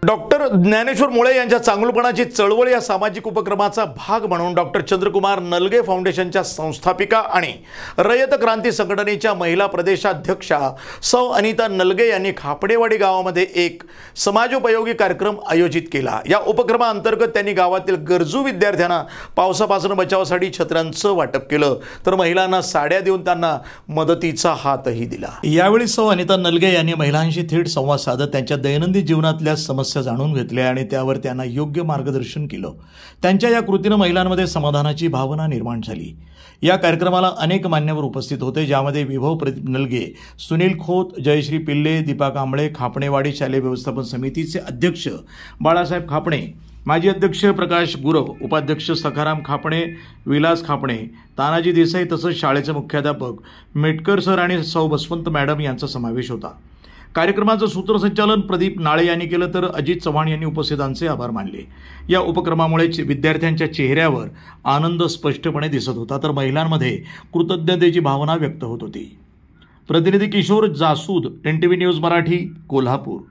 Doctor Dnyaneshwar मुळे यांच्या चांगुलपणाची चळवळ या सामाजिक उपक्रमाचा भाग म्हणून डॉक्टर चंद्रकुमार नलगे फाउंडेशनच्या संस्थापिका आणि रयत क्रांती संघटनेच्या महिला प्रदेशाध्यक्षा सौ अनिता नलगे यांनी खापडेवाडी गावामध्ये एक समाजोपयोगी कार्यक्रम आयोजित केला। या उपक्रमाअंतर्गत त्यांनी गावातील गरजू विद्यार्थ्यांना पावसापासून बचावासाठी छत्र्यांचं वाटप केलं, तर महिलांना साड्या देऊन त्यांना मदतीचा हातही दिला। यावेळी सौ अनिता नलगे यांनी महिलांशी थेट संवाद साधत त्यांच्या दैनंदिन जीवनातल्या समस्या जाणून घेतल्या आणि त्यावर त्यांना योग्य मार्गदर्शन केलं। त्यांच्या या कृतीने महिलांमध्ये समाधानाची भावना निर्माण झाली। या कार्यक्रमाला अनेक मान्यवर उपस्थित होते, ज्यामध्ये विभव प्रदीप नलगे, सुनील खोत, जयश्री पिल्ले, दीपा कांबळे, खापणेवाडी शालेय व्यवस्थापन समितीचे अध्यक्ष बाळासाहेब खापणे, माजी अध्यक्ष प्रकाश गुरव, उपाध्यक्ष सखाराम खापणे, विलास खापणे, तानाजी देसाई तसंच शाळेचे मुख्याध्यापक मेटकर सर आणि सौ बसवंत मॅडम यांचा समावेश होता। कार्यक्रमाचं सूत्रसंचालन प्रदीप नाळे यांनी केलं, तर अजित चव्हाण यांनी उपस्थितांचे आभार मानले। या उपक्रमामुळे विद्यार्थ्यांच्या चेहऱ्यावर आनंद स्पष्टपणे दिसत होता, तर महिलांमध्ये कृतज्ञतेची भावना व्यक्त होत होती। प्रतिनिधी किशोर जासूद, NTV न्यूज मराठी, कोल्हापूर।